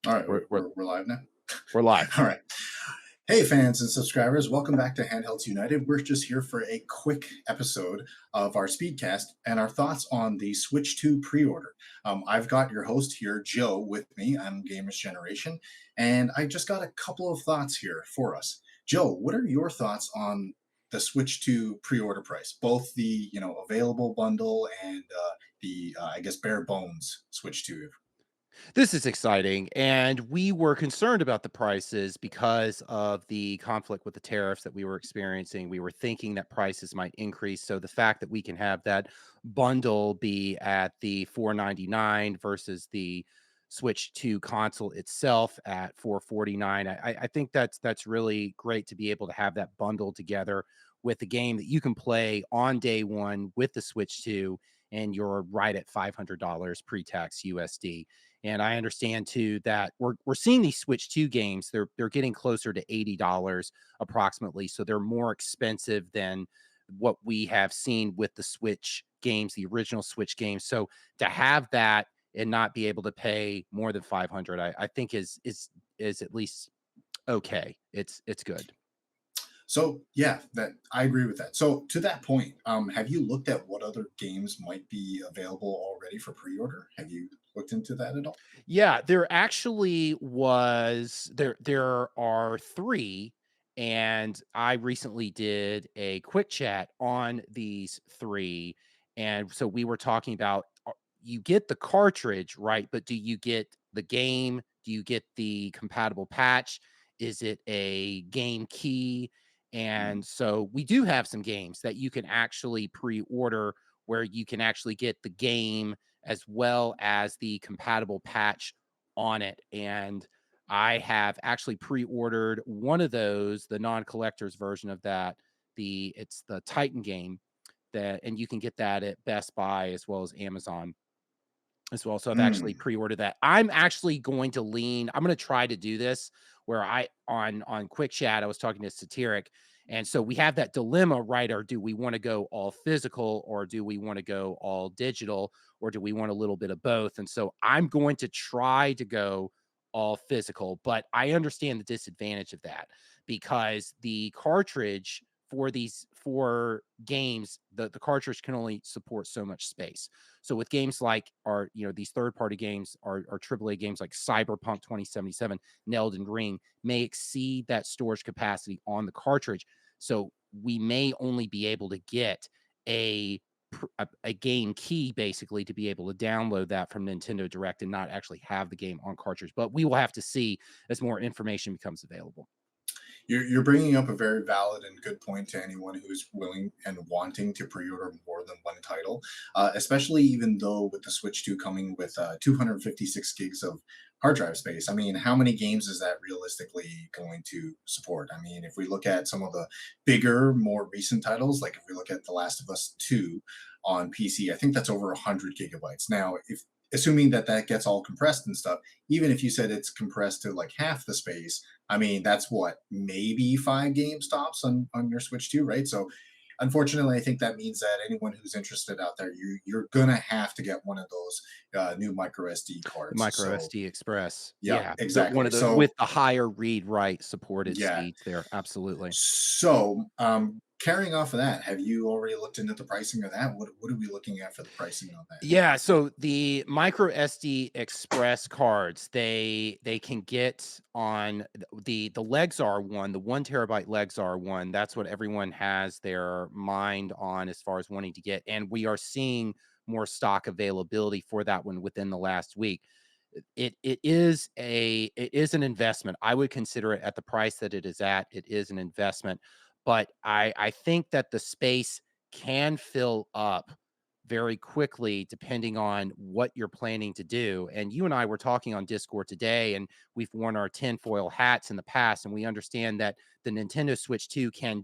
All right, We're we're we're live now. we're live. All right. Hey, fans and subscribers, welcome back to Handhelds United. We're just here for a quick episode of our Speedcast and our thoughts on the Switch 2 pre order. I've got your host here, Joe, with me. I'm Gamers Generation, and I just got a couple of thoughts here for us. Joe, what are your thoughts on the Switch 2 pre order price? Both the available bundle and the, I guess, bare bones Switch 2. This is exciting, and we were concerned about the prices because of the conflict with the tariffs that we were experiencing. We were thinking that prices might increase, so the fact that we can have that bundle be at the 499 versus the Switch 2 console itself at 449, I think that's really great to be able to have that bundle together with a game that you can play on day one with the Switch 2, and you're right at $500 pre-tax USD. And I understand too that we're seeing these Switch 2 games. They're getting closer to $80 approximately. So they're more expensive than what we have seen with the Switch games, the original Switch games. So to have that and not be able to pay more than 500, I think is at least okay. It's good. So yeah, that I agree with that. So to that point, have you looked at what other games might be available already for pre-order? Have you looked into that at all? Yeah, there actually was there are 3, and I recently did a quick chat on these 3, and so we were talking about, you get the cartridge, right, but do you get the game? Do you get the compatible patch? Is it a game key? Mhm. And so we do have some games that you can actually pre-order where you can actually get the game as well as the compatible patch on it. And I have actually pre-ordered one of those, the non-collector's version of that. It's the Titan game that, and you can get that at Best Buy as well as Amazon as well. So I've actually Mm. pre-ordered that. I'm actually going to lean. I'm going to try to do this where on Quick Chat I was talking to Satiric, and so we have that dilemma, right? Or do we want to go all physical, or do we want to go all digital, or do we want a little bit of both? And so I'm going to try to go all physical, but I understand the disadvantage of that because the cartridge for these 4 games, the cartridge can only support so much space. So with games like these third party games are AAA games like Cyberpunk 2077, and Elden Ring may exceed that storage capacity on the cartridge. So we may only be able to get a a game key basically to be able to download that from Nintendo Direct and not actually have the game on cartridge. But we will have to see as more information becomes available. You're bringing up a very valid and good point to anyone who's willing and wanting to pre-order more than one title, especially even though with the Switch 2 coming with 256 gigs of hard drive space. I mean, how many games is that realistically going to support? I mean, if we look at some of the bigger, more recent titles, like if we look at The Last of Us 2 on PC, I think that's over 100 gigabytes. Now, if assuming that that gets all compressed and stuff, even if you said it's compressed to like half the space, I mean, that's what, maybe 5 game stops on your Switch 2, right? So unfortunately, I think that means that anyone who's interested out there, you're gonna have to get one of those new micro SD The cards. micro So SD Express. yeah, Yeah, the one exactly. of the with So the higher read write supported yeah. speeds there. Absolutely. So carrying off of that, have you already looked into the pricing of that? What are we looking at for the pricing on that? Yeah, so the micro SD Express cards, they can get on the Legsar one, the 1 terabyte Legsar one. That's what everyone has their mind on as far as wanting to get, and we are seeing more stock availability for that one within the last week. It is an investment. I would consider it at the price that it is at. It is an investment, but I think that the space can fill up very quickly depending on what you're planning to do. And you and I were talking on Discord today, and we've worn our tinfoil hats in the past, and we understand that the Nintendo Switch 2 can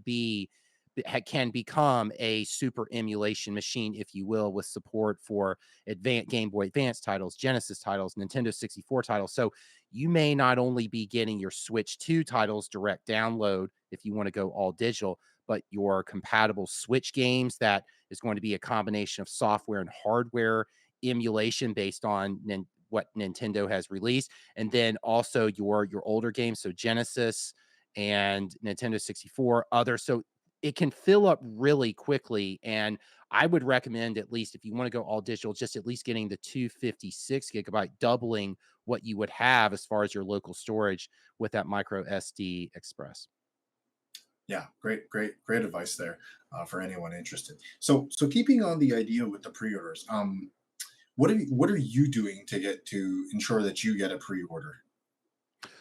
become a super emulation machine, if you will, with support for Game Boy Advance titles, Genesis titles, Nintendo 64 titles. So you may not only be getting your Switch 2 titles direct download if you want to go all digital, but your compatible Switch games that is going to be a combination of software and hardware emulation based on what Nintendo has released, and then also your older games, so Genesis and Nintendo 64, others. So it can fill up really quickly. And I would recommend, at least if you want to go all digital, just at least getting the 256 gigabyte, doubling what you would have as far as your local storage with that micro SD Express. Yeah, great advice there for anyone interested. So keeping on the idea with the pre-orders, what are you doing to ensure that you get a pre-order?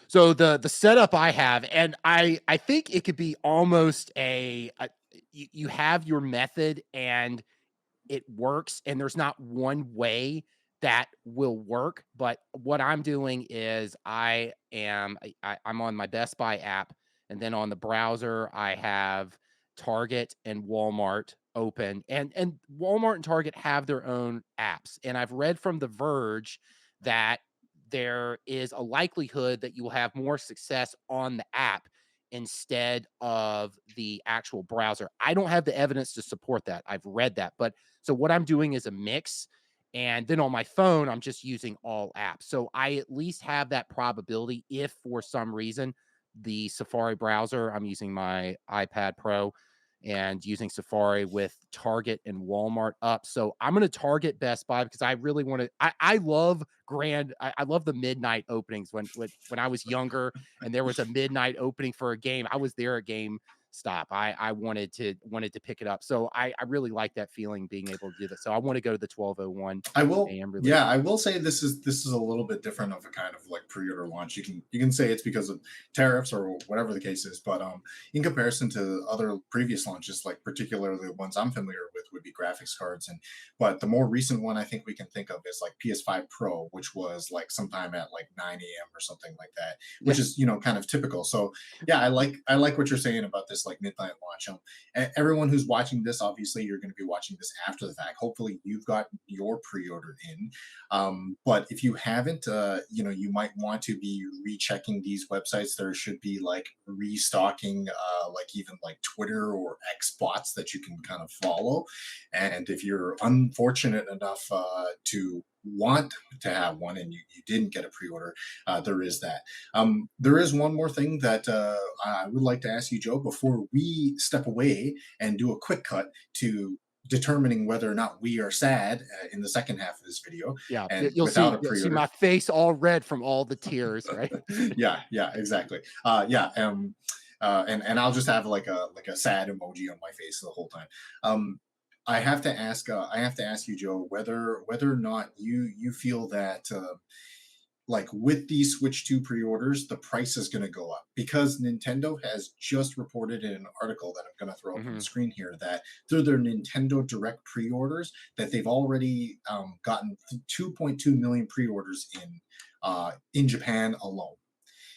So the setup I have, and I think it could be almost you have your method and it works, and there's not one way that will work. But what I'm doing is I'm on my Best Buy app, and then on the browser I have Target and Walmart open, and Walmart and Target have their own apps. And I've read from The Verge that there is a likelihood that you will have more success on the app instead of the actual browser. I don't have the evidence to support that. I've read that, but so what I'm doing is a mix. And then on my phone, I'm just using all apps. So I at least have that probability if for some reason the Safari browser, I'm using my iPad Pro and using Safari with Target and Walmart up. So I'm going to target Best Buy because I really want to. I love I love the midnight openings when I was younger and there was a midnight opening for a game. I was there at GameStop. I wanted to pick it up. So I really like that feeling being able to do that. So I want to go to the 12:01 I will, a.m. release. yeah, I will say this is a little bit different of a kind of like pre-order launch. You can say it's because of tariffs or whatever the case is, but in comparison to other previous launches, like particularly the ones I'm familiar with would be graphics cards, and but the more recent one I think we can think of is like PS5 Pro, which was like sometime at like 9 a.m. or something like that, which Yeah. is kind of typical. So yeah, I like what you're saying about this like midnight launch. Everyone who's watching this, obviously, you're going to be watching this after the fact. Hopefully, you've got your pre-order in. But if you haven't, you might want to be rechecking these websites. There should be like restocking, like even like Twitter or X bots that you can kind of follow. And if you're unfortunate enough to want to have one and you didn't get a pre-order, there is that. There is one more thing that I would like to ask you, Joe, before we step away and do a quick cut to determining whether or not we are sad in the second half of this video Yeah. and You'll without see a you'll see pre-order. my face all red from all the tears, right? Yeah, exactly. Yeah, and I'll just have like a sad emoji on my face the whole time. um I have to ask you, Joe, whether or not you feel that like with these Switch 2 pre-orders, the price is going to go up because Nintendo has just reported in an article that I'm going to throw up on the Mhm. screen here that through their Nintendo Direct pre-orders that they've already gotten 2.2 million pre-orders in Japan alone.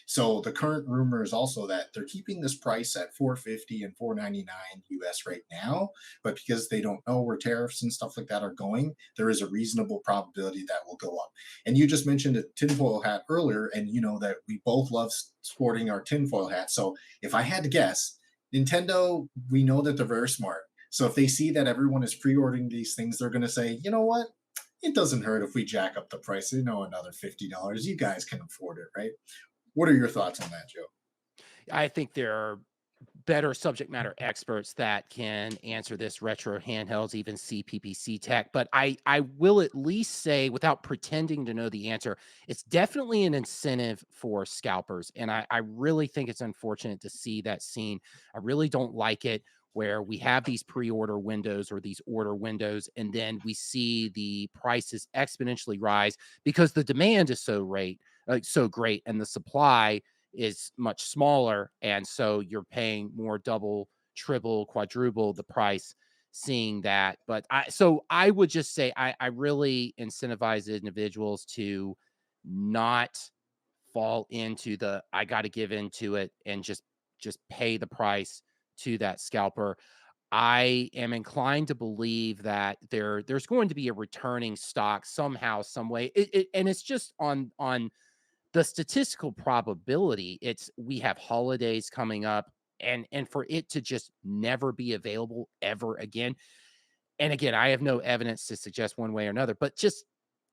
So the current rumor is also that they're keeping this price at 450 and 499 US right now, but because they don't know where tariffs and stuff like that are going, there is a reasonable probability that will go up. And you just mentioned a tinfoil hat earlier, and you know that we both love sporting our tinfoil hat. So if I had to guess, Nintendo, we know that they're very smart. So if they see that everyone is pre-ordering these things, they're going to say, you know what? It doesn't hurt if we jack up the price. Another $50. You guys can afford it, right? What are your thoughts on that, Joe? I think there are better subject matter experts that can answer this, retro handhelds, even CPPC tech. But I will at least say, without pretending to know the answer, it's definitely an incentive for scalpers. And I really think it's unfortunate to see that scene. I really don't like it where we have these pre-order windows or these order windows, and then we see the prices exponentially rise because the demand is so great, and the supply is much smaller, and so you're paying more, double, triple, quadruple the price seeing that. But I would just say I really incentivize individuals to not fall into the I got to give into it and just pay the price to that scalper. I am inclined to believe that there's going to be a returning stock somehow, some way. And it's just on the statistical probability. It's we have holidays coming up, and for it to just never be available ever again. And again, I have no evidence to suggest one way or another, but just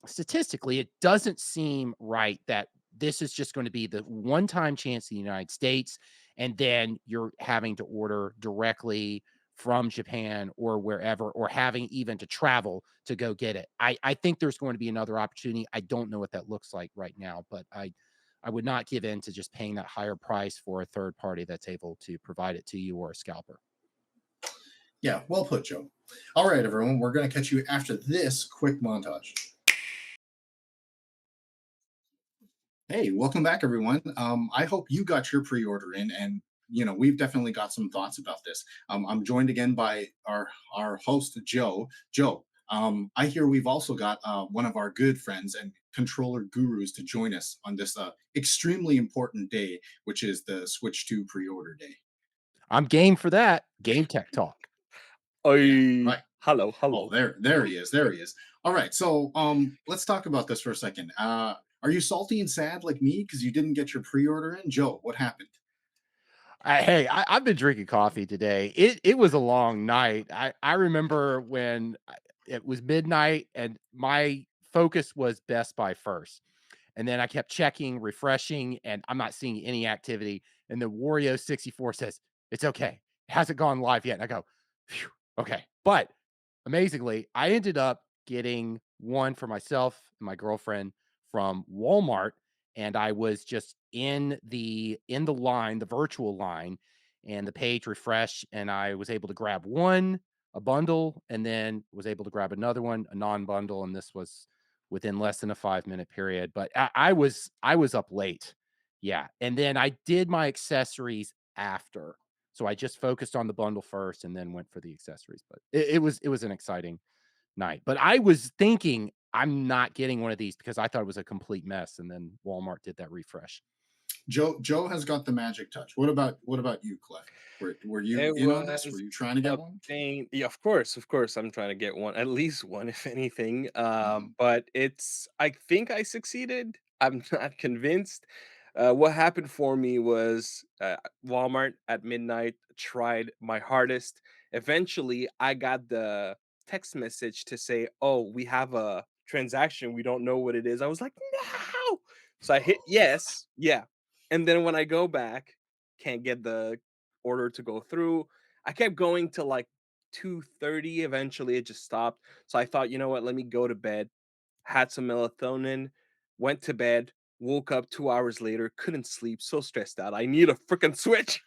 statistically, it doesn't seem right that this is just going to be the one-time chance in the United States, and then you're having to order directly from Japan or wherever, or having even to travel to go get it. I think there's going to be another opportunity. I don't know what that looks like right now, but I would not give in to just paying that higher price for a third party that's able to provide it to you, or a scalper. Yeah, well put, Joe. All right, everyone, we're going to catch you after this quick montage. Hey, welcome back, everyone. I hope you got your pre-order in, and we've definitely got some thoughts about this. I'm joined again by our host, Joe. Joe, I hear we've also got one of our good friends and controller gurus to join us on this extremely important day, which is the Switch 2 pre-order day. I'm game for that. Game Tech Talk. Yeah, Oi. right. Hello, Oh, hello. there he is. There he is. All right, so let's talk about this for a second. Are you salty and sad like me because you didn't get your pre-order in, Joe? What happened? Hey, I've been drinking coffee today. It was a long night. I remember when it was midnight and my focus was Best Buy first. And then I kept checking, refreshing, and I'm not seeing any activity. And then Wario64 says, "It's okay. It hasn't gone live yet." And I go, "Phew, okay." But amazingly, I ended up getting one for myself and my girlfriend from Walmart, and I was just in the line, the virtual line, and the page refreshed, and I was able to grab one, a bundle, and then was able to grab another one, a non-bundle, and this was within less than a 5-minute period. But I was up late. Yeah. And then I did my accessories after. So I just focused on the bundle first and then went for the accessories. But it was an exciting night. But I was thinking I'm not getting one of these because I thought it was a complete mess. And then Walmart did that refresh. Joe has got the magic touch. What about you, Clef? Were you It in on this? Were was you trying to a get one? pain. Yeah, of course, I'm trying to get one, at least one, if anything. Mhm. But I think I succeeded. I'm not convinced. What happened for me was Walmart at midnight tried my hardest. Eventually, I got the text message to say, "Oh, we have a transaction. We don't know what it is." I was like, "No!" So I hit yes, yeah, and then when I go back, can't get the order to go through. I kept going to like 2:30. Eventually, it just stopped. So I thought, you know what? Let me go to bed. Had some melatonin, went to bed, woke up 2 hours later, couldn't sleep, so stressed out. I need a freaking switch.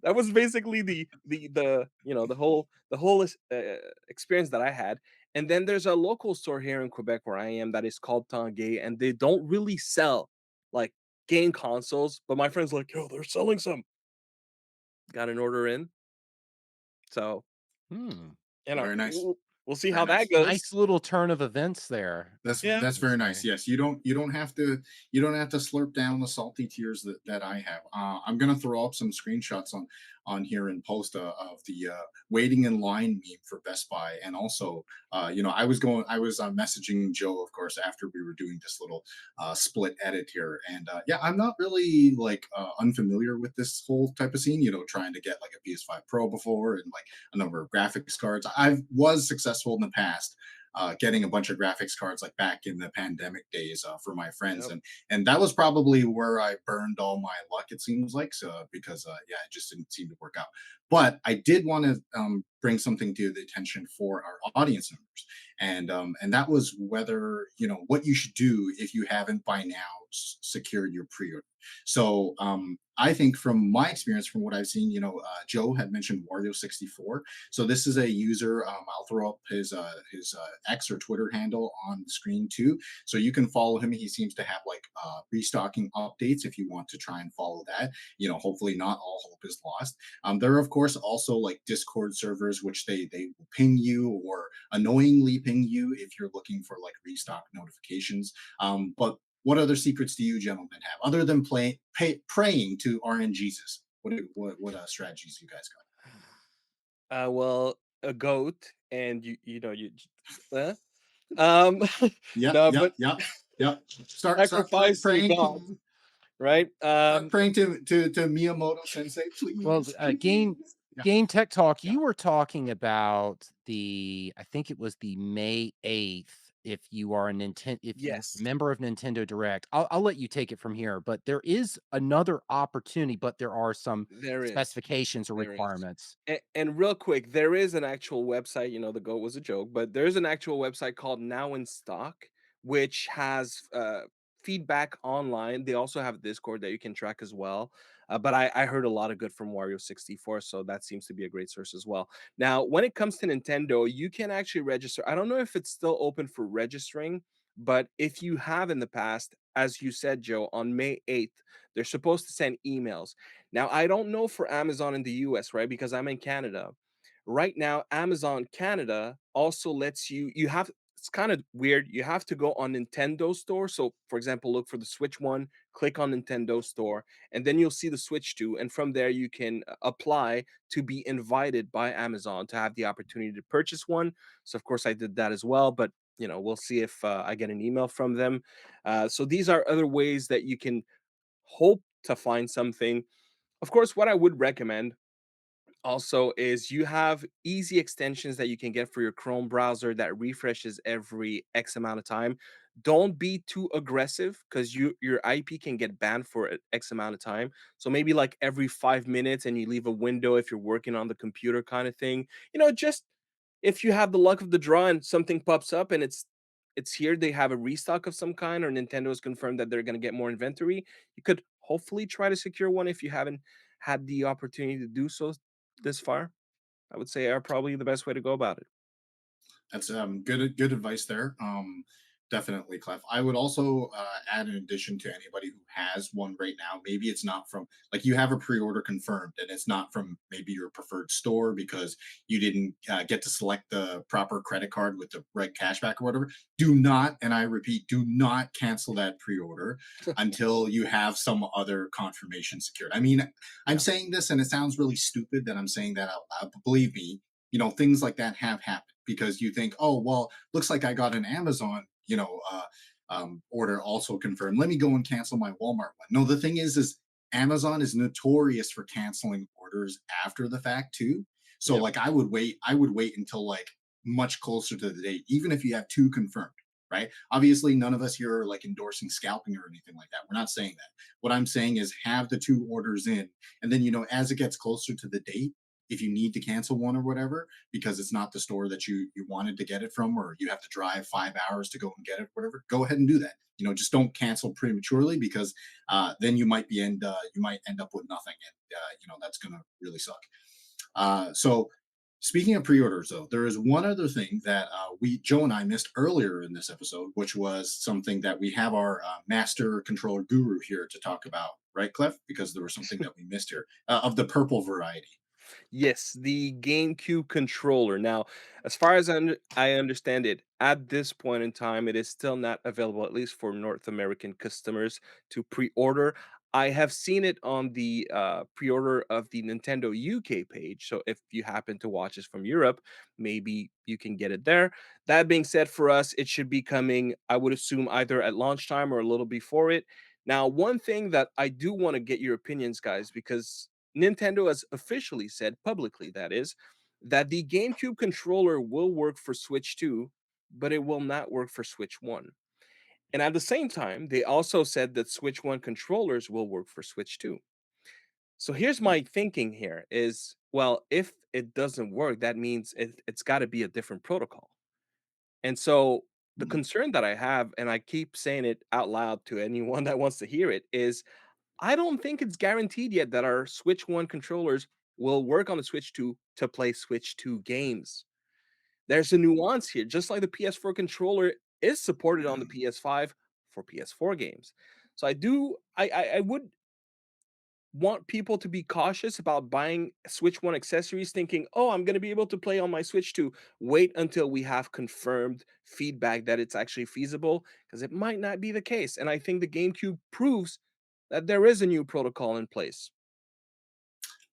That was basically the whole experience that I had. And then there's a local store here in Quebec where I am that is called Tanguay, and they don't really sell like game consoles. But my friend's like, yo, they're selling some. Got an order in. So, Hmm. Very nice. we'll see Very how that nice. goes. Nice little turn of events there. Yeah. That's I would very nice. say. Yes, you don't have to slurp down the salty tears that I have. I'm gonna throw up some screenshots on here and post of the waiting in line meme for Best Buy, and also I was messaging Joe, of course, after we were doing this little split edit here, and yeah, I'm not really like unfamiliar with this whole type of scene. Trying to get like a PS5 Pro before and like a number of graphics cards. I was successful in the past getting a bunch of graphics cards like back in the pandemic days for my friends, Yep. and that was probably where I burned all my luck. It seems like so because yeah, it just didn't seem to work out. But I did want to bring something to the attention for our audience members, and that was whether what you should do if you haven't by now secured your pre-order. So I think from my experience, from what I've seen, Joe had mentioned Wario64. So this is a user. I'll throw up his X or Twitter handle on the screen too, so you can follow him. He seems to have like restocking updates if you want to try and follow that. Hopefully not all hope is lost. There are of course also like Discord servers which they will ping you or annoyingly ping you if you're looking for like restock notifications. But what other secrets do you gentlemen have other than praying to RNGesus? What strategies you guys Well, a goat, and uh, um, Yep, no, yep, but yep, yep. Start sacrifice to praying God, to right? Miyamoto Sensei, Well, please, game please. Yeah, game tech talk. yeah. You were talking about I think it was the May 8th if you are a Nintendo, if you're a Yes. member of Nintendo Direct. I'll let you take it from here, but there is another opportunity, but there are some There is. specifications or There is. requirements. And real quick, there is an actual website, the goat was a joke, but there's an actual website called Now in Stock, which has feedback online. They also have Discord that you can track as well. But I heard a lot of good from Wario 64, so that seems to be a great source as well. Now, when it comes to Nintendo, you can actually register. I don't know if it's still open for registering, but if you have in the past, as you said, Joe, on May 8th, they're supposed to send emails. Now, I don't know for Amazon in the US, right? Because I'm in Canada. Right now, Amazon Canada also lets you have it's kind of weird. You have to go on Nintendo store. So, for example, look for the Switch one, click on Nintendo store, and then you'll see the Switch 2. And from there, you can apply to be invited by Amazon to have the opportunity to purchase one. So, of course, I did that as well. But, we'll see if I get an email from them. So, these are other ways that you can hope to find something. Of course, what I would recommend also is you have easy extensions that you can get for your Chrome browser that refreshes every X amount of time. Don't be too aggressive because your IP can get banned for X amount of time. So maybe like every 5 minutes, and you leave a window if you're working on the computer, kind of thing. Just if you have the luck of the draw and something pops up and it's here, they have a restock of some kind, or Nintendo has confirmed that they're going to get more inventory. You could hopefully try to secure one if you haven't had the opportunity to do so this far. I would say are probably the best way to go about it. That's good advice there. Definitely, Clef. I would also add, in addition to anybody who has one right now, maybe it's not from, like, you have a pre-order confirmed and it's not from maybe your preferred store because you didn't get to select the proper credit card with the right cashback or whatever. Do not, and I repeat, do not cancel that pre-order until you have some other confirmation secured. I mean, I'm Yeah. saying this and it sounds really stupid that I'm saying that out loud, but believe me, things like that have happened because you think, oh, well, looks like I got an Amazon, order also confirmed. Let me go and cancel my Walmart one. No, the thing is Amazon is notorious for canceling orders after the fact too. So Yep. like I would wait until like much closer to the date, even if you have two confirmed. Right. Obviously, none of us here are like endorsing scalping or anything like that. We're not saying that. What I'm saying is have the two orders in. And then, as it gets closer to the date, if you need to cancel one or whatever because it's not the store that you wanted to get it from, or you have to drive 5 hours to go and get it, whatever, go ahead and do that. Just don't cancel prematurely because then you might end up with nothing, and that's gonna really suck. So speaking of pre-orders, though, there is one other thing that we Joe and I missed earlier in this episode, which was something that we have our master controller guru here to talk about, right, Clef? Because there was something that we missed here of the purple variety. Yes, the GameCube controller. Now, as far as I understand it, at this point in time, it is still not available, at least for North American customers, to pre-order. I have seen it on the pre-order of the Nintendo UK page. So if you happen to watch this from Europe, maybe you can get it there. That being said, for us, it should be coming, I would assume, either at launch time or a little before it. Now, one thing that I do want to get your opinions, guys, because Nintendo has officially said publicly, that is, that the GameCube controller will work for Switch 2, but it will not work for Switch 1. And at the same time, they also said that Switch 1 controllers will work for Switch 2. So here's my thinking here is, well, if it doesn't work, that means it's got to be a different protocol. And so the Mhm. concern that I have, and I keep saying it out loud to anyone that wants to hear it, is I don't think it's guaranteed yet that our Switch 1 controllers will work on the Switch 2 to play Switch 2 games. There's a nuance here, just like the PS4 controller is supported on the Yeah. PS5 for PS4 games. So I would want people to be cautious about buying Switch 1 accessories thinking, "Oh, I'm going to be able to play on my Switch 2." Wait until we have confirmed feedback that it's actually feasible, because it might not be the case. And I think the GameCube proves that there is a new protocol in place.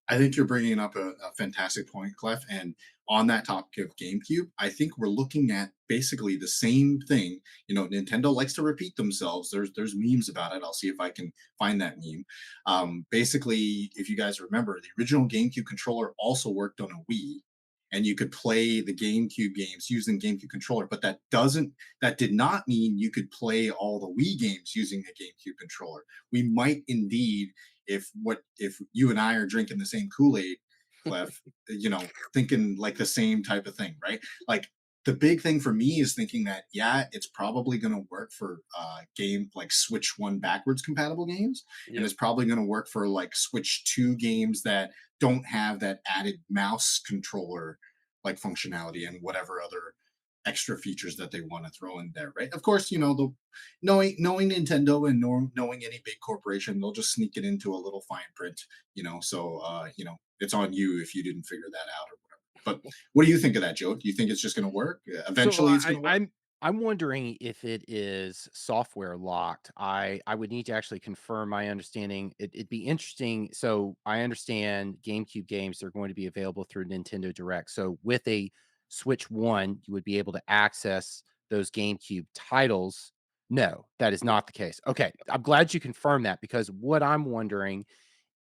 I think you're bringing up a fantastic point, Clef. And on that topic of GameCube, I think we're looking at basically the same thing. Nintendo likes to repeat themselves. There's memes about it. I'll see if I can find that meme. Basically, if you guys remember, the original GameCube controller also worked on a Wii, and you could play the GameCube games using GameCube controller. But that did not mean you could play all the Wii games using a GameCube controller. We might indeed, if you and I are drinking the same Kool-Aid, Clef, thinking like the same type of thing, right? Like the big thing for me is thinking that yeah, it's probably going to work for game like Switch One backwards compatible games, and Yep. it's probably going to work for like Switch Two games that don't have that added mouse controller like functionality and whatever other extra features that they want to throw in there, right? Of course, the knowing Nintendo and knowing any big corporation, they'll just sneak it into a little fine print, So it's on you if you didn't figure that out or whatever. But what do you think of that, Joe? Do you think it's just going to work? So Eventually, it's going to work. I'm wondering if it is software locked. I would need to actually confirm my understanding. It'd be interesting. So I understand GameCube games are going to be available through Nintendo Direct. So with a Switch One, you would be able to access those GameCube titles. No, that is No. not the case. Okay, I'm glad you confirmed that, because what I'm wondering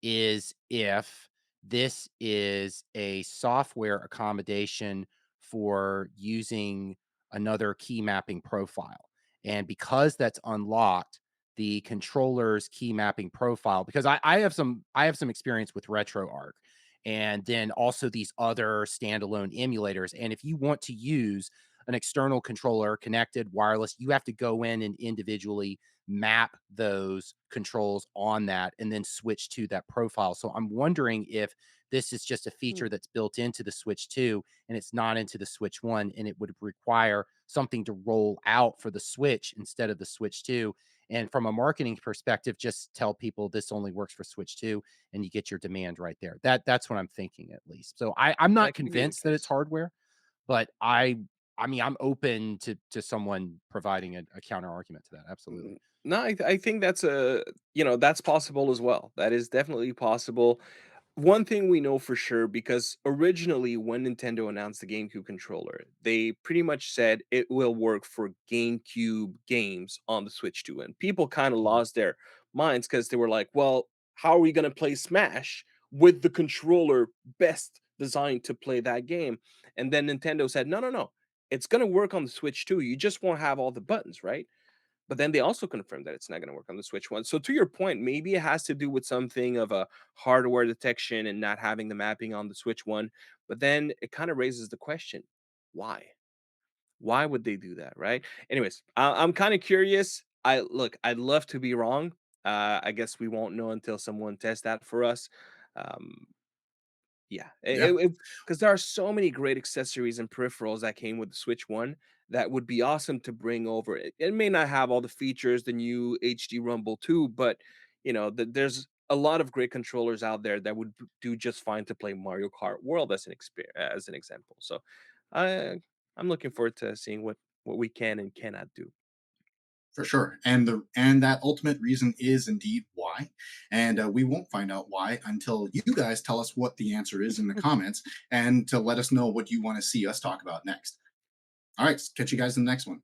is if this is a software accommodation for using another key mapping profile. And because that's unlocked, the controller's key mapping profile, because I have some experience with RetroArch and then also these other standalone emulators. And if you want to use an external controller connected wireless, you have to go in and individually map those controls on that and then switch to that profile. So I'm wondering if this is just a Hmm. feature that's built into the Switch 2 and it's not into the Switch 1, and it would require something to roll out for the Switch instead of the Switch 2. And from a marketing perspective, just tell people this only works for Switch 2 and you get your demand right there. That's what I'm thinking, at least. So I'm not That could be the convinced that it's case. hardware, but I mean, I'm open to someone providing a counter argument to that. Absolutely. No, I think that's that's possible as well. That is definitely possible. One thing we know for sure, because originally when Nintendo announced the GameCube controller, they pretty much said it will work for GameCube games on the Switch 2. And people kind of Mhm. lost their minds because they were like, well, how are we going to play Smash with the controller best designed to play that game? And then Nintendo said, no, no, no. It's going to work on the Switch 2. You just won't have all the buttons, right? But then they also confirmed that it's not gonna work on the Switch One. So to your point, maybe it has to do with something of a hardware detection and not having the mapping on the Switch One. But then it kind of raises the question, why? Why would they do that, right? Anyways, I'm kind of curious. I'd love to be wrong. I guess we won't know until someone tests that for us. Um, yeah, Yeah, because there are so many great accessories and peripherals that came with the Switch One that would be awesome to bring over. It may not have all the features, the new HD Rumble 2, but there's a lot of great controllers out there that would do just fine to play Mario Kart World as an example. So, I I'm looking forward to seeing what we can and cannot do. for sure. And that ultimate reason is indeed why. And we won't find out why until you guys tell us what the answer is in the comments, and to let us know what you want to see us talk about next. All right, catch you guys in the next one.